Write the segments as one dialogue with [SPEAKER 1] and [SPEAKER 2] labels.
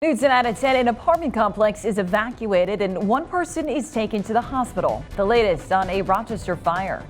[SPEAKER 1] News tonight at 10, an apartment complex is evacuated and one person is taken to the hospital. The latest on a Rochester fire.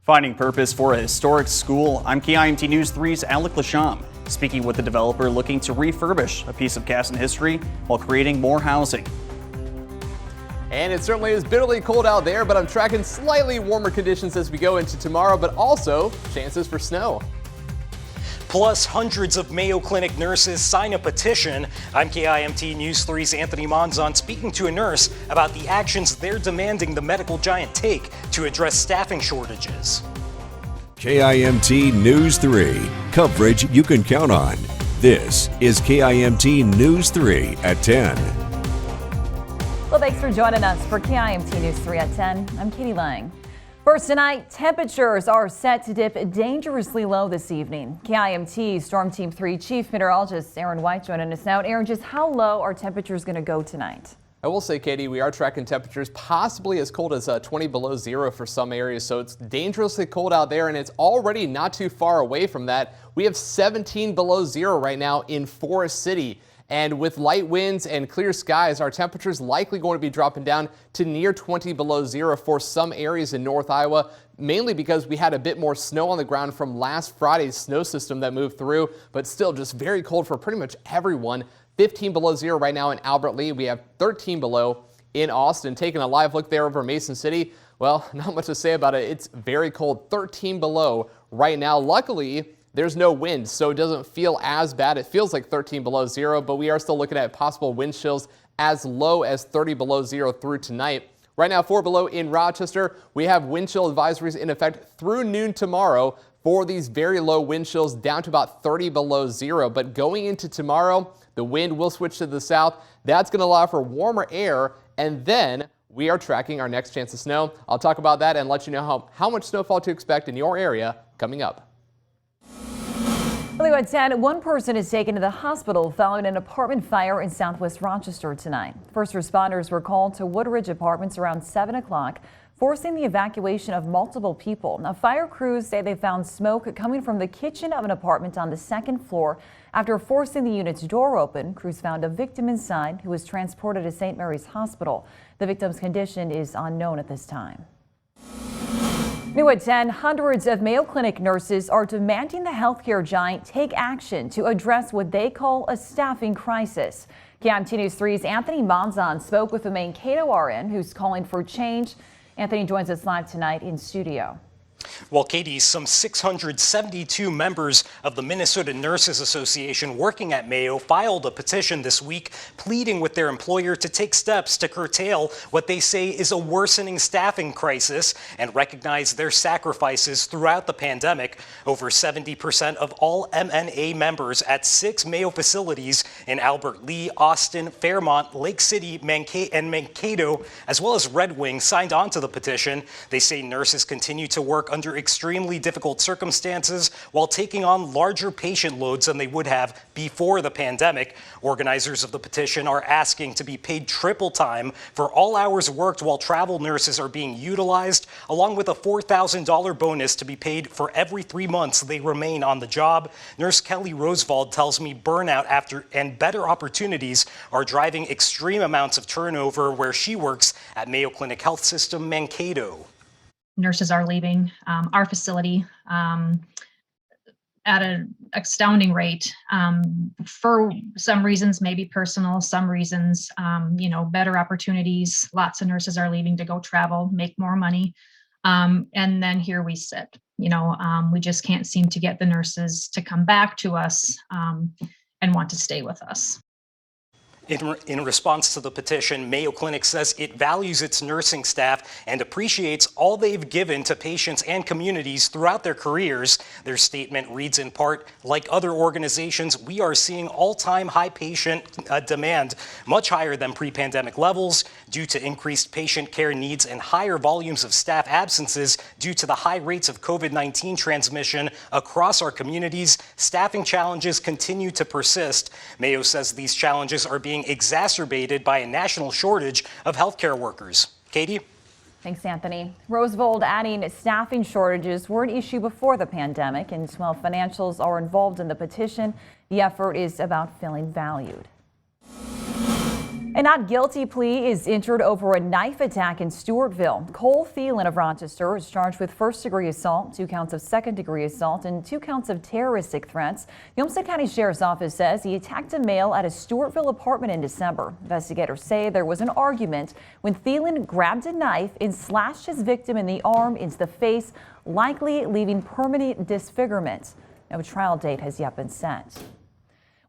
[SPEAKER 2] Finding purpose for a historic school, I'm KIMT News 3's Alec Lasham, speaking with the developer looking to refurbish a piece of Casson history while creating more housing.
[SPEAKER 3] And it certainly is bitterly cold out there, but I'm tracking slightly warmer conditions as we go into tomorrow, but also chances for snow.
[SPEAKER 4] Plus, hundreds of Mayo Clinic nurses sign a petition. I'm KIMT News 3's Anthony Monzon speaking to a nurse about the actions they're demanding the medical giant take to address staffing shortages.
[SPEAKER 5] KIMT News 3, coverage you can count on. This is KIMT News 3 at 10.
[SPEAKER 1] Well, thanks for joining us for KIMT News 3 at 10. I'm Katie Lang. First tonight, temperatures are set to dip dangerously low this evening. KIMT Storm Team 3 Chief Meteorologist Aaron White joining us now. Aaron, just how low are temperatures going to go tonight?
[SPEAKER 3] I will say, Katie, we are tracking temperatures possibly as cold as 20 below zero for some areas, so it's dangerously cold out there, and it's already not too far away from that. We have 17 below zero right now in Forest City. And with light winds and clear skies, our temperature is likely going to be dropping down to near 20 below zero for some areas in North Iowa, mainly because we had a bit more snow on the ground from last Friday's snow system that moved through, but still just very cold for pretty much everyone. 15 below zero right now in Albert Lee. We have 13 below in Austin. Taking a live look there over Mason City. Well, not much to say about it. It's very cold, 13 below right now. Luckily, there's no wind, so it doesn't feel as bad. It feels like 13 below zero, but we are still looking at possible wind chills as low as 30 below zero through tonight. Right now, 4 below in Rochester. We have wind chill advisories in effect through noon tomorrow for these very low wind chills down to about 30 below zero. But going into tomorrow, the wind will switch to the south. That's going to allow for warmer air, and then we are tracking our next chance of snow. I'll talk about that and let you know how much snowfall to expect in your area coming up.
[SPEAKER 1] Well, at 10, one person is taken to the hospital following an apartment fire in southwest Rochester tonight. First responders were called to Woodridge Apartments around 7 o'clock, forcing the evacuation of multiple people. Now, fire crews say they found smoke coming from the kitchen of an apartment on the second floor. After forcing the unit's door open, crews found a victim inside who was transported to St. Mary's Hospital. The victim's condition is unknown at this time. New at 10, hundreds of Mayo Clinic nurses are demanding the healthcare giant take action to address what they call a staffing crisis. KIMT News 3's Anthony Monzon spoke with the Mankato RN who's calling for change. Anthony joins us live tonight in studio.
[SPEAKER 4] Well, Katie, some 672 members of the Minnesota Nurses Association working at Mayo filed a petition this week pleading with their employer to take steps to curtail what they say is a worsening staffing crisis and recognize their sacrifices throughout the pandemic. Over 70% of all MNA members at 6 Mayo facilities in Albert Lea, Austin, Fairmont, Lake City, and Mankato, as well as Red Wing, signed on to the petition. They say nurses continue to work under extremely difficult circumstances while taking on larger patient loads than they would have before the pandemic. Organizers of the petition are asking to be paid triple time for all hours worked while travel nurses are being utilized, along with a $4,000 bonus to be paid for every 3 months they remain on the job. Nurse Kelly Rosevald tells me burnout and better opportunities are driving extreme amounts of turnover where she works at Mayo Clinic Health System Mankato.
[SPEAKER 6] Nurses are leaving our facility at an astounding rate for some reasons, maybe personal, some reasons, better opportunities. Lots of nurses are leaving to go travel, make more money. And then here we sit, we just can't seem to get the nurses to come back to us and want to stay with us.
[SPEAKER 4] In response to the petition, Mayo Clinic says it values its nursing staff and appreciates all they've given to patients and communities throughout their careers. Their statement reads in part, like other organizations, we are seeing all-time high patient demand, much higher than pre-pandemic levels, due to increased patient care needs and higher volumes of staff absences due to the high rates of COVID-19 transmission across our communities. Staffing challenges continue to persist. Mayo says these challenges are being exacerbated by a national shortage of healthcare workers. Katie?
[SPEAKER 1] Thanks, Anthony. Roosevelt adding staffing shortages were an issue before the pandemic, and while financials are involved in the petition, the effort is about feeling valued. A not guilty plea is entered over a knife attack in Stewartville. Cole Thielen of Rochester is charged with first-degree assault, 2 counts of second-degree assault, and 2 counts of terroristic threats. The Olmsted County Sheriff's Office says he attacked a male at a Stewartville apartment in December. Investigators say there was an argument when Thielen grabbed a knife and slashed his victim in the arm into the face, likely leaving permanent disfigurement. No trial date has yet been set.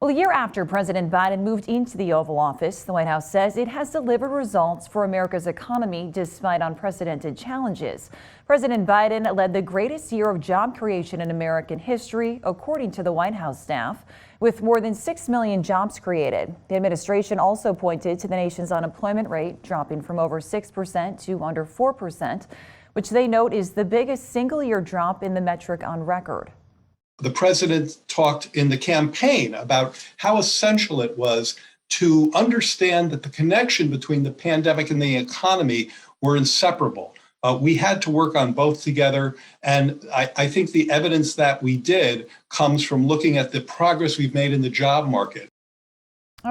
[SPEAKER 1] Well, a year after President Biden moved into the Oval Office, the White House says it has delivered results for America's economy despite unprecedented challenges. President Biden led the greatest year of job creation in American history, according to the White House staff, with more than 6 million jobs created. The administration also pointed to the nation's unemployment rate dropping from over 6% to under 4%, which they note is the biggest single-year drop in the metric on record.
[SPEAKER 7] The president talked in the campaign about how essential it was to understand that the connection between the pandemic and the economy were inseparable. We had to work on both together, and I think the evidence that we did comes from looking at the progress we've made in the job market.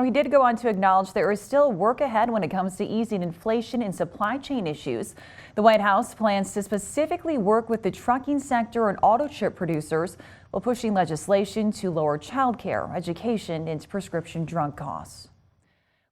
[SPEAKER 1] He did go on to acknowledge there is still work ahead when it comes to easing inflation and supply chain issues. The White House plans to specifically work with the trucking sector and auto chip producers while pushing legislation to lower child care, education, and prescription drug costs.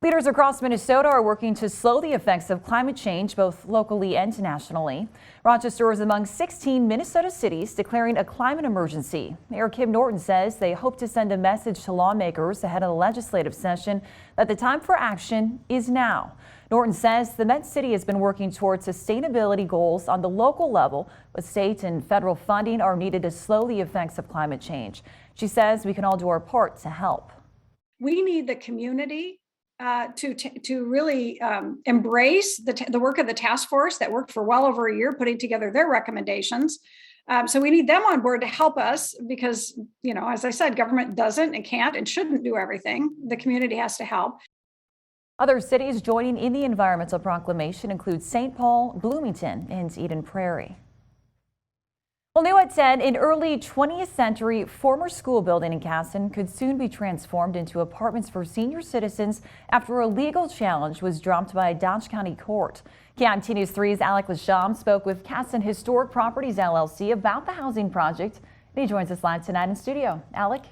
[SPEAKER 1] Leaders across Minnesota are working to slow the effects of climate change, both locally and nationally. Rochester is among 16 Minnesota cities declaring a climate emergency. Mayor Kim Norton says they hope to send a message to lawmakers ahead of the legislative session that the time for action is now. Norton says the Met City has been working towards sustainability goals on the local level, but state and federal funding are needed to slow the effects of climate change. She says we can all do our part to help.
[SPEAKER 8] We need the community to really embrace the work of the task force that worked for well over a year putting together their recommendations. So we need them on board to help us because, as I said, government doesn't and can't and shouldn't do everything. The community has to help.
[SPEAKER 1] Other cities joining in the environmental proclamation include St. Paul, Bloomington, and Eden Prairie. Well, new at 10, an early 20th century former school building in Casson could soon be transformed into apartments for senior citizens after a legal challenge was dropped by a Dodge County court. KIMT News 3's Alec Lasham spoke with Casson Historic Properties LLC about the housing project. And he joins us live tonight in studio. Alec?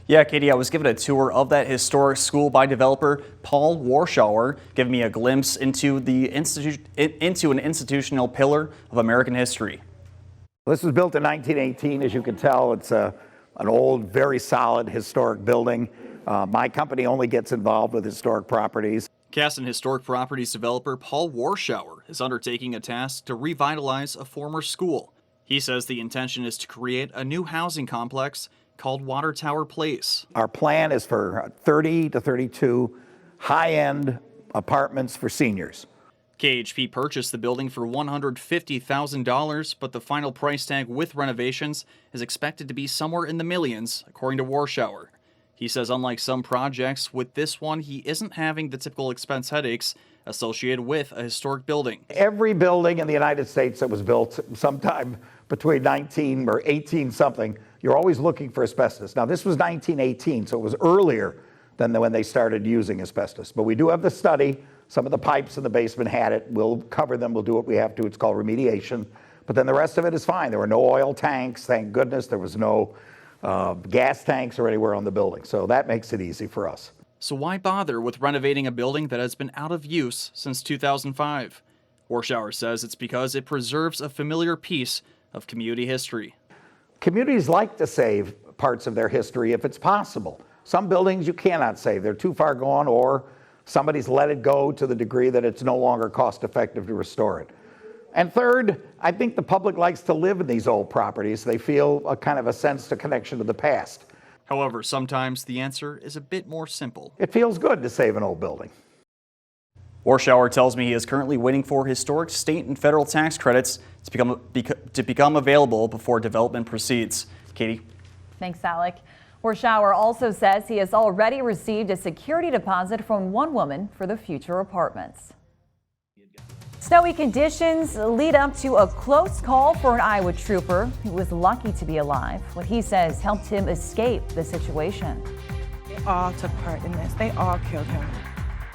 [SPEAKER 2] Yeah, Katie, I was given a tour of that historic school by developer Paul Warschauer, giving me a glimpse into an institutional pillar of American history.
[SPEAKER 9] This was built in 1918. As you can tell, it's an old, very solid historic building. My company only gets involved with historic properties.
[SPEAKER 2] Casson Historic Properties developer Paul Warschauer is undertaking a task to revitalize a former school. He says the intention is to create a new housing complex called Water Tower Place.
[SPEAKER 9] Our plan is for 30 to 32 high-end apartments for seniors.
[SPEAKER 2] KHP purchased the building for $150,000, but the final price tag with renovations is expected to be somewhere in the millions, according to Warschauer. He says unlike some projects, with this one he isn't having the typical expense headaches associated with a historic building.
[SPEAKER 9] Every building in the United States that was built sometime between 19 or 18 something, you're always looking for asbestos. Now this was 1918, so it was earlier than when they started using asbestos. But we do have the study. Some of the pipes in the basement had it. We'll cover them. We'll do what we have to. It's called remediation. But then the rest of it is fine. There were no oil tanks, thank goodness. There was no gas tanks or anywhere on the building. So that makes it easy for us.
[SPEAKER 2] So why bother with renovating a building that has been out of use since 2005? Warschauer says it's because it preserves a familiar piece of community history.
[SPEAKER 9] Communities like to save parts of their history if it's possible. Some buildings you cannot save. They're too far gone, or somebody's let it go to the degree that it's no longer cost effective to restore it. And third, I think the public likes to live in these old properties. They feel a kind of a sense of connection to the past.
[SPEAKER 2] However, sometimes the answer is a bit more simple.
[SPEAKER 9] It feels good to save an old building.
[SPEAKER 2] Warschauer tells me he is currently waiting for historic state and federal tax credits to become available before development proceeds. Katie?
[SPEAKER 1] Thanks, Alec. Warschauer also says he has already received a security deposit from one woman for the future apartments. Snowy conditions lead up to a close call for an Iowa trooper who was lucky to be alive. What he says helped him escape the situation.
[SPEAKER 10] They all took part in this. They all killed him.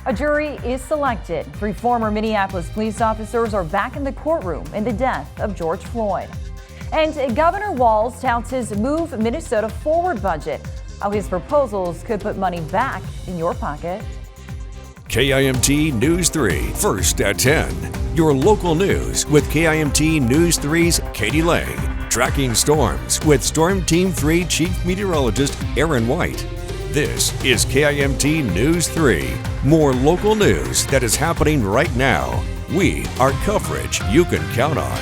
[SPEAKER 1] A jury is selected. 3 former Minneapolis police officers are back in the courtroom in the death of George Floyd. And Governor Walz touts his Move Minnesota Forward budget, how his proposals could put money back in your pocket.
[SPEAKER 5] KIMT News 3, first at 10. Your local news with KIMT News 3's Katie Lang. Tracking storms with Storm Team 3 Chief Meteorologist Aaron White. This is KIMT News 3. More local news that is happening right now. We are coverage you can count on.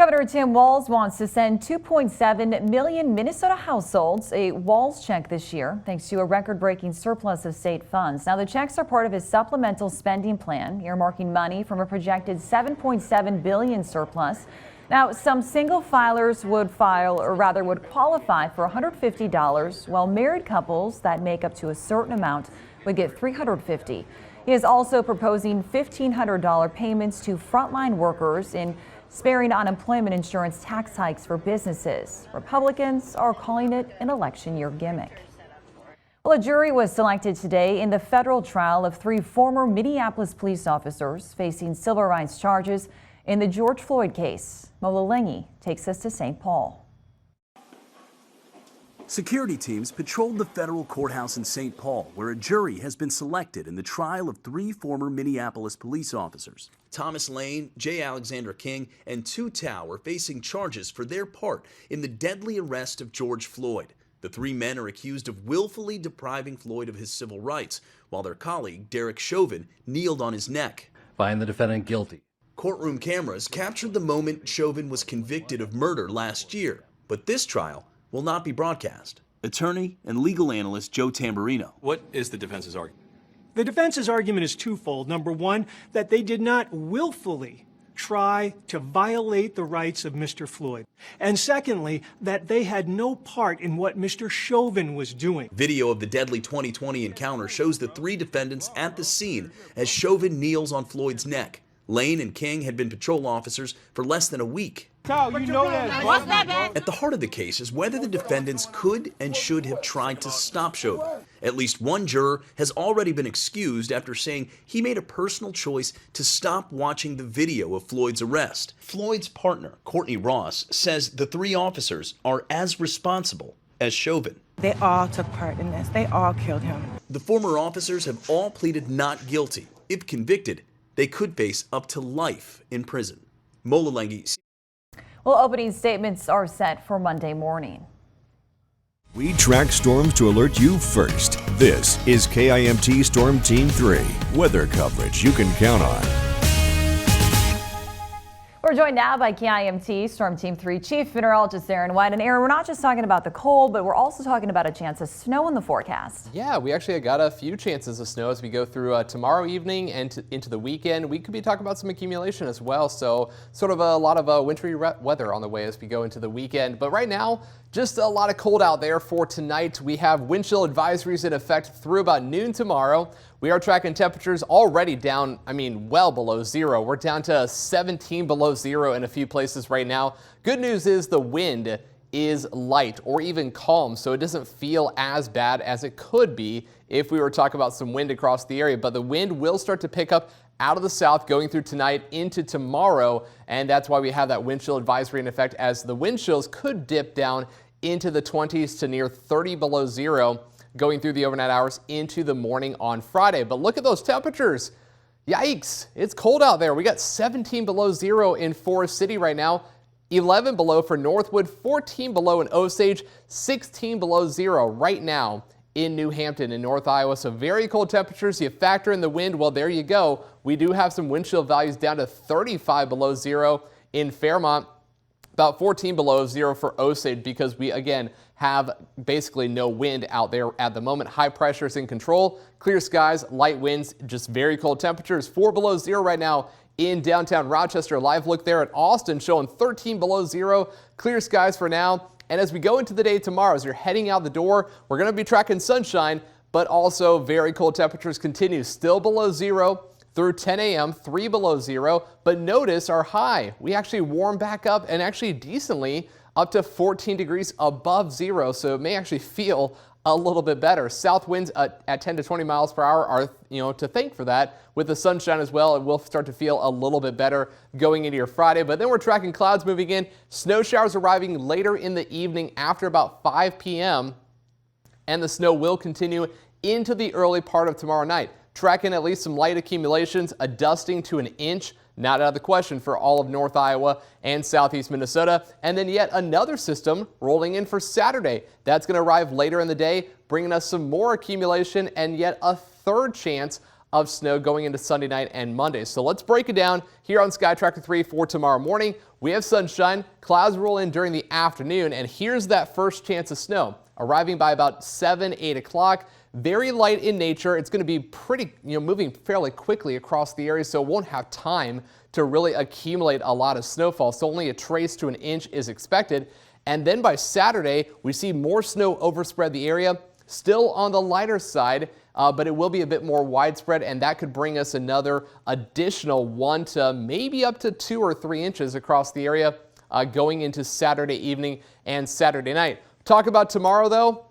[SPEAKER 1] Governor Tim Walz wants to send 2.7 million Minnesota households a Walz check this year, thanks to a record-breaking surplus of state funds. Now, the checks are part of his supplemental spending plan, earmarking money from a projected $7.7 billion surplus. Now, some single filers would qualify for $150, while married couples that make up to a certain amount would get $350. He is also proposing $1,500 payments to frontline workers in sparing unemployment insurance tax hikes for businesses. Republicans are calling it an election year gimmick. Well, a jury was selected today in the federal trial of 3 former Minneapolis police officers facing civil rights charges in the George Floyd case. Mola Lengi takes us to St. Paul.
[SPEAKER 11] Security teams patrolled the federal courthouse in St. Paul, where a jury has been selected in the trial of 3 former Minneapolis police officers. Thomas Lane, J. Alexander King, and Tu Tao are facing charges for their part in the deadly arrest of George Floyd. The 3 men are accused of willfully depriving Floyd of his civil rights, while their colleague, Derek Chauvin, kneeled on his neck.
[SPEAKER 12] Find the defendant guilty.
[SPEAKER 11] Courtroom cameras captured the moment Chauvin was convicted of murder last year, but this trial will not be broadcast. Attorney and legal analyst Joe Tamburino.
[SPEAKER 13] What is the defense's argument? The defense's argument is twofold. Number one, that they did not willfully try to violate the rights of Mr. Floyd. And secondly, that they had no part in what Mr. Chauvin was doing.
[SPEAKER 11] Video of the deadly 2020 encounter shows the 3 defendants at the scene as Chauvin kneels on Floyd's neck. Lane and King had been patrol officers for less than a week.
[SPEAKER 13] You know that.
[SPEAKER 11] At the heart of the case is whether the defendants could and should have tried to stop Chauvin. At least one juror has already been excused after saying he made a personal choice to stop watching the video of Floyd's arrest. Floyd's partner, Courtney Ross, says the 3 officers are as responsible as Chauvin.
[SPEAKER 10] They all took part in this. They all killed him.
[SPEAKER 11] The former officers have all pleaded not guilty. If convicted, they could face up to life in prison. Mola Lengi.
[SPEAKER 1] Well, opening statements are set for Monday morning.
[SPEAKER 5] We track storms to alert you first. This is KIMT Storm Team 3. Weather coverage you can count on.
[SPEAKER 1] We're joined now by KIMT Storm Team 3 Chief Meteorologist Aaron White. And Aaron, we're not just talking about the cold, but we're also talking about a chance of snow in the forecast.
[SPEAKER 3] Yeah, we actually got a few chances of snow as we go through tomorrow evening and into the weekend. We could be talking about some accumulation as well. So sort of a lot of wintry weather on the way as we go into the weekend. But right now, just a lot of cold out there for tonight. We have wind chill advisories in effect through about noon tomorrow. We are tracking temperatures already down, well below zero. We're down to 17 below zero in a few places right now. Good news is the wind is light or even calm, so it doesn't feel as bad as it could be if we were talking about some wind across the area. But the wind will start to pick up out of the south going through tonight into tomorrow, and that's why we have that wind chill advisory in effect, as the wind chills could dip down into the 20s to near 30 below zero going through the overnight hours into the morning on Friday. But look at those temperatures. Yikes, it's cold out there. We got 17 below zero in Forest City right now, 11 below for Northwood, 14 below in Osage, 16 below zero right now in New Hampton in North Iowa. So very cold temperatures. You factor in the wind, well, there you go. We do have some wind chill values down to 35 below zero in Fairmont, about 14 below zero for Osage, because we again have basically no wind out there at the moment. High pressure is in control, clear skies, light winds, just very cold temperatures. 4 below zero right now in downtown Rochester. Live look there at Austin showing 13 below zero, clear skies for now. And as we go into the day tomorrow, as you're heading out the door, we're going to be tracking sunshine, but also very cold temperatures continue, still below zero through 10 a.m., 3 below zero. But notice our high, we actually warm back up and actually decently up to 14 degrees above zero. So it may actually feel a little bit better. South winds at 10 to 20 miles per hour are, to thank for that. With the sunshine as well, it will start to feel a little bit better going into your Friday. But then we're tracking clouds moving in. Snow showers arriving later in the evening after about 5 p.m. And the snow will continue into the early part of tomorrow night. Tracking at least some light accumulations, a dusting to an inch, not out of the question for all of North Iowa and Southeast Minnesota. And then yet another system rolling in for Saturday. That's going to arrive later in the day, bringing us some more accumulation and yet a third chance of snow going into Sunday night and Monday. So let's break it down here on Sky Tracker 3 for tomorrow morning. We have sunshine, clouds roll in during the afternoon, and here's that first chance of snow arriving by about 7, 8 o'clock. Very light in nature. It's going to be pretty, moving fairly quickly across the area, so it won't have time to really accumulate a lot of snowfall. So only a trace to an inch is expected. And then by Saturday, we see more snow overspread the area, still on the lighter side, but it will be a bit more widespread, and that could bring us another additional 1 to maybe up to 2 or 3 inches across the area going into Saturday evening and Saturday night. Talk about tomorrow, though.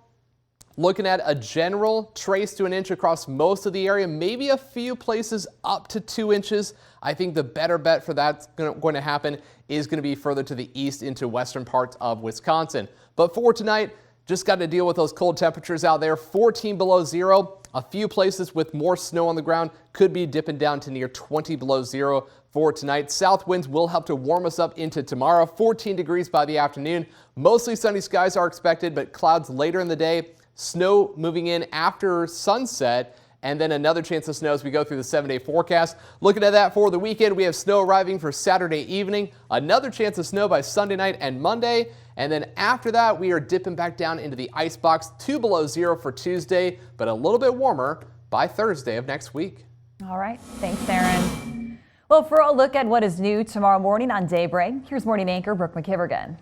[SPEAKER 3] Looking at a general trace to an inch across most of the area, maybe a few places up to 2 inches. I think the better bet for that's going to happen is going to be further to the east into western parts of Wisconsin. But for tonight, just got to deal with those cold temperatures out there. 14 below zero. A few places with more snow on the ground could be dipping down to near 20 below zero for tonight. South winds will help to warm us up into tomorrow. 14 degrees by the afternoon. Mostly sunny skies are expected, but clouds later in the day. Snow moving in after sunset, and then another chance of snow as we go through the 7-day forecast. Looking at that for the weekend, we have snow arriving for Saturday evening, another chance of snow by Sunday night and Monday, and then after that, we are dipping back down into the ice box, 2 below zero for Tuesday, but a little bit warmer by Thursday of next week.
[SPEAKER 1] All right. Thanks, Aaron. Well, for a look at what is new tomorrow morning on Daybreak, here's morning anchor Brooke McKivergan.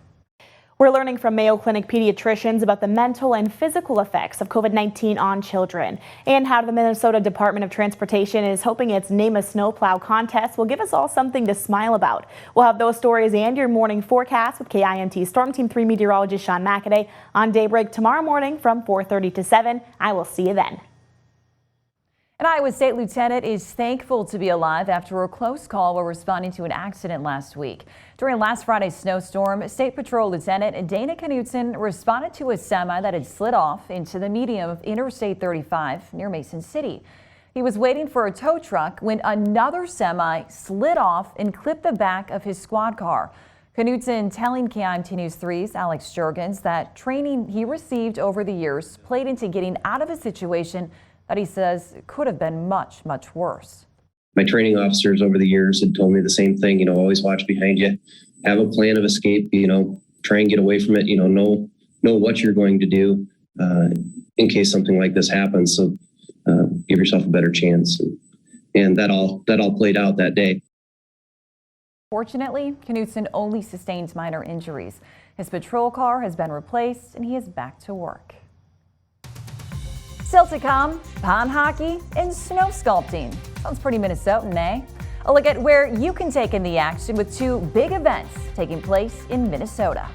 [SPEAKER 12] We're learning from Mayo Clinic pediatricians about the mental and physical effects of COVID-19 on children and how the Minnesota Department of Transportation is hoping its Name a Snowplow contest will give us all something to smile about. We'll have those stories and your morning forecast with KIMT Storm Team 3 meteorologist Sean McAday on Daybreak tomorrow morning from 4:30 to 7. I will see you then.
[SPEAKER 1] An Iowa State lieutenant is thankful to be alive after a close call while responding to an accident last week. During last Friday's snowstorm, State Patrol Lieutenant Dana Knutson responded to a semi that had slid off into the median of Interstate 35 near Mason City. He was waiting for a tow truck when another semi slid off and clipped the back of his squad car. Knutson telling KIMT News 3's Alex Jurgens that training he received over the years played into getting out of a situation that he says could have been much, much worse.
[SPEAKER 14] My training officers over the years had told me the same thing, always watch behind you, have a plan of escape, try and get away from it, know what you're going to do in case something like this happens. So give yourself a better chance. And that all played out that day.
[SPEAKER 1] Fortunately, Knutson only sustained minor injuries. His patrol car has been replaced and he is back to work. Still to come, pond hockey and snow sculpting. Sounds pretty Minnesotan, eh? A look at where you can take in the action with 2 big events taking place in Minnesota.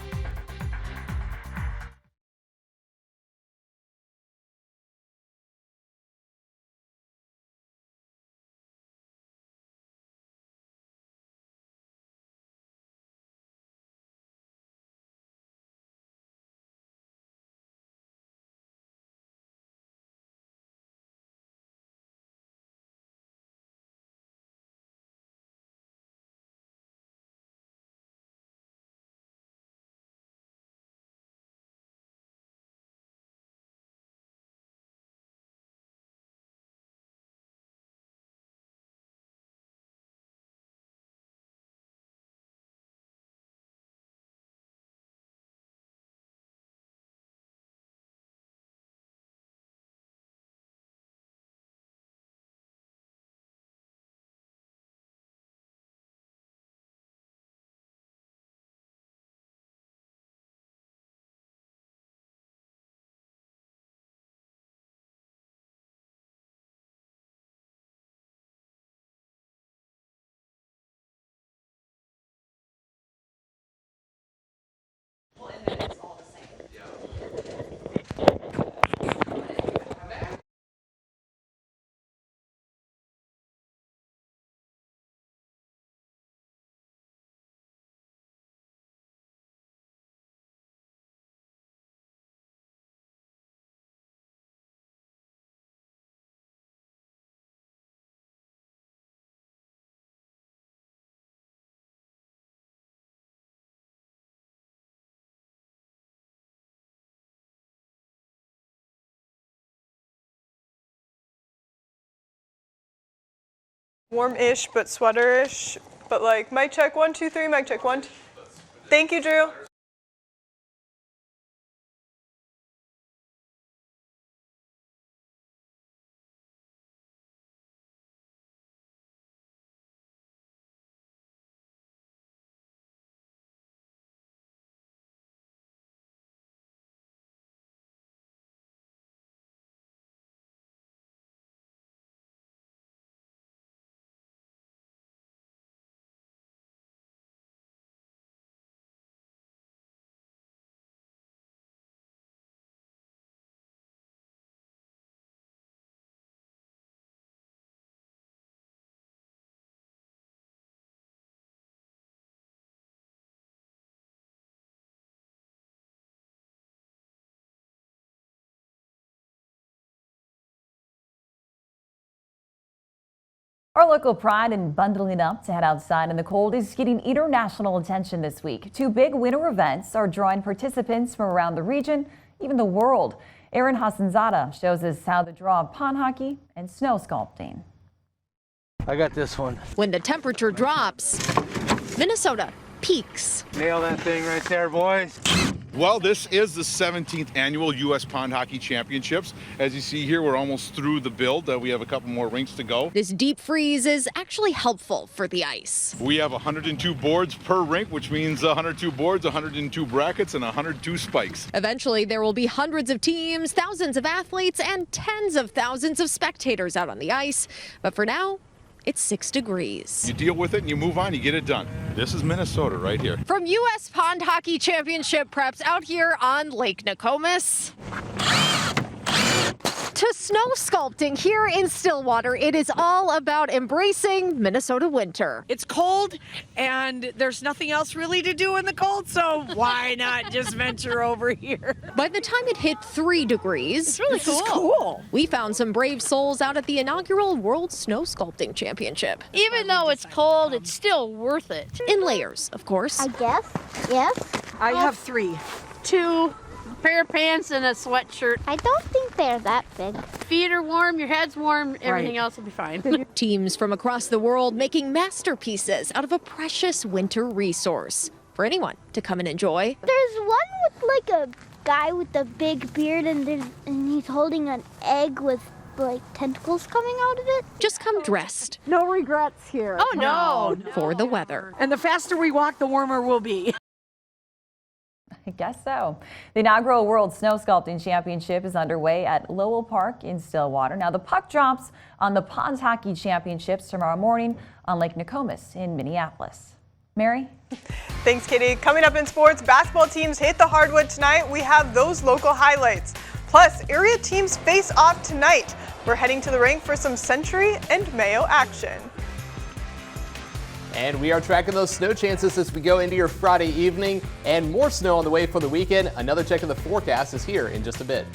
[SPEAKER 15] Warm-ish, but sweater-ish. But like, mic check, 1, 2, 3, mic check, 1, 2. Thank you, Drew.
[SPEAKER 1] Our local pride in bundling up to head outside in the cold is getting international attention this week. Two big winter events are drawing participants from around the region, even the world. Aaron Hassanzada shows us how the draw of pond hockey and snow sculpting.
[SPEAKER 16] I got this one.
[SPEAKER 17] When the temperature drops, Minnesota peaks.
[SPEAKER 16] Nail that thing right there, boys.
[SPEAKER 18] Well, this is the 17th annual U.S. Pond Hockey Championships. As you see here, we're almost through the build. We have a couple more rinks to go.
[SPEAKER 17] This deep freeze is actually helpful for the ice.
[SPEAKER 18] We have 102 boards per rink, which means 102 boards, 102 brackets, and 102 spikes.
[SPEAKER 17] Eventually, there will be hundreds of teams, thousands of athletes, and tens of thousands of spectators out on the ice. But for now, it's 6 degrees.
[SPEAKER 18] You deal with it and you move on, you get it done. This is Minnesota right here.
[SPEAKER 17] From U.S. Pond Hockey Championship preps out here on Lake Nokomis to snow sculpting here in Stillwater, it is all about embracing Minnesota winter.
[SPEAKER 19] It's cold and there's nothing else really to do in the cold, so why not just venture over here?
[SPEAKER 17] By the time it hit 3 degrees,
[SPEAKER 19] it's really cool.
[SPEAKER 17] We found some brave souls out at the inaugural World Snow Sculpting Championship.
[SPEAKER 20] Even though it's cold, it's still worth it.
[SPEAKER 17] In layers, of course.
[SPEAKER 20] I guess, yes.
[SPEAKER 19] I have 3.
[SPEAKER 20] 2 pair of pants and a sweatshirt. I don't think they're that big. Feet are warm, your head's warm, everything else will be fine.
[SPEAKER 17] Teams from across the world making masterpieces out of a precious winter resource for anyone to come and enjoy.
[SPEAKER 20] There's one with like a guy with a big beard and he's holding an egg with like tentacles coming out of it.
[SPEAKER 17] Just come dressed.
[SPEAKER 19] No regrets here.
[SPEAKER 20] Oh, no.
[SPEAKER 17] For the weather.
[SPEAKER 19] And the faster we walk, the warmer we'll be.
[SPEAKER 1] I guess so. The inaugural World Snow Sculpting Championship is underway at Lowell Park in Stillwater. Now the puck drops on the Pond Hockey Championships tomorrow morning on Lake Nokomis in Minneapolis. Mary?
[SPEAKER 15] Thanks, Katie. Coming up in sports, basketball teams hit the hardwood tonight. We have those local highlights. Plus, area teams face off tonight. We're heading to the rink for some Century and Mayo action.
[SPEAKER 3] And we are tracking those snow chances as we go into your Friday evening, and more snow on the way for the weekend. Another check of the forecast is here in just a bit.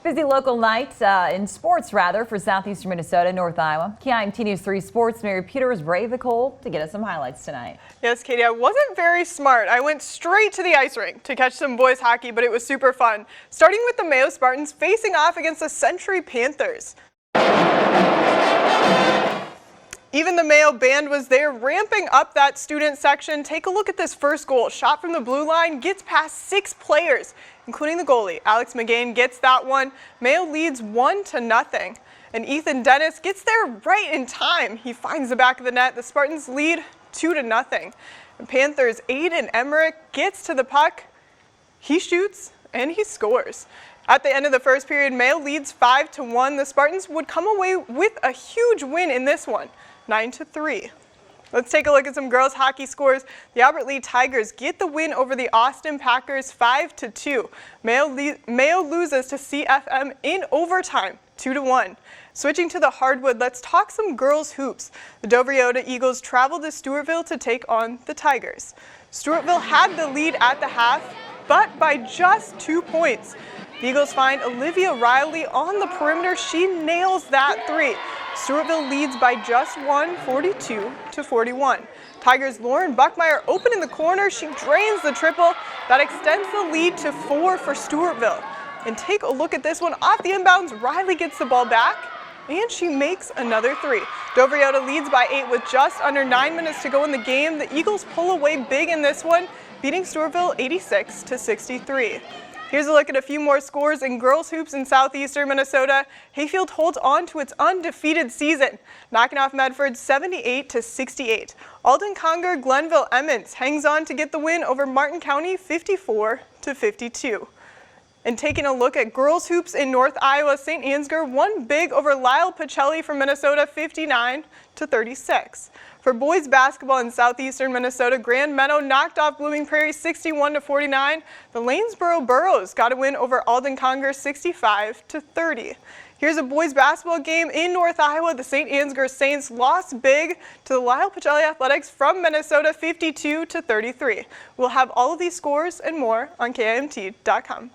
[SPEAKER 1] Busy local night in sports, for Southeastern Minnesota and North Iowa. KIMT News 3 Sports Mary Peters braved the cold to get us some highlights tonight.
[SPEAKER 15] Yes, Katie, I wasn't very smart. I went straight to the ice rink to catch some boys hockey, but it was super fun. Starting with the Mayo Spartans facing off against the Century Panthers. Even the Mayo band was there ramping up that student section. Take a look at this first goal. Shot from the blue line, gets past 6 players, including the goalie. Alex McGain gets that one. Mayo leads 1-0. And Ethan Dennis gets there right in time. He finds the back of the net. The Spartans lead 2-0. And Panthers' Aiden Emmerich gets to the puck. He shoots and he scores. At the end of the first period, Mayo leads 5-1. The Spartans would come away with a huge win in this one, 9-3. Let's take a look at some girls hockey scores. The Albert Lee Tigers get the win over the Austin Packers 5-2. Mayo loses to CFM in overtime 2-1. Switching to the hardwood, let's talk some girls hoops. The Dover Yoda Eagles traveled to Stewartville to take on the Tigers. Stewartville had the lead at the half, but by just 2 points. The Eagles find Olivia Riley on the perimeter. She nails that 3. Stewartville leads by just 1, 42-41. Tigers' Lauren Buckmeyer open in the corner. She drains the triple. That extends the lead to 4 for Stewartville. And take a look at this one. Off the inbounds, Riley gets the ball back, and she makes another 3. Dover Yoda leads by 8 with just under 9 minutes to go in the game. The Eagles pull away big in this one, beating Stewartville 86-63. Here's a look at a few more scores in girls hoops in Southeastern Minnesota. Hayfield holds on to its undefeated season, knocking off Medford 78-68. Alden Conger Glenville Emmons hangs on to get the win over Martin County 54-52. And taking a look at girls hoops in North Iowa, St. Ansgar won big over Lyle Pacelli from Minnesota 59-36. For boys basketball in Southeastern Minnesota, Grand Meadow knocked off Blooming Prairie 61-49. The Lanesboro Burros got a win over Alden Conger 65-30. Here's a boys basketball game in North Iowa. The St. Ansgar Saints lost big to the Lyle Pacelli Athletics from Minnesota 52-33. We'll have all of these scores and more on KIMT.com.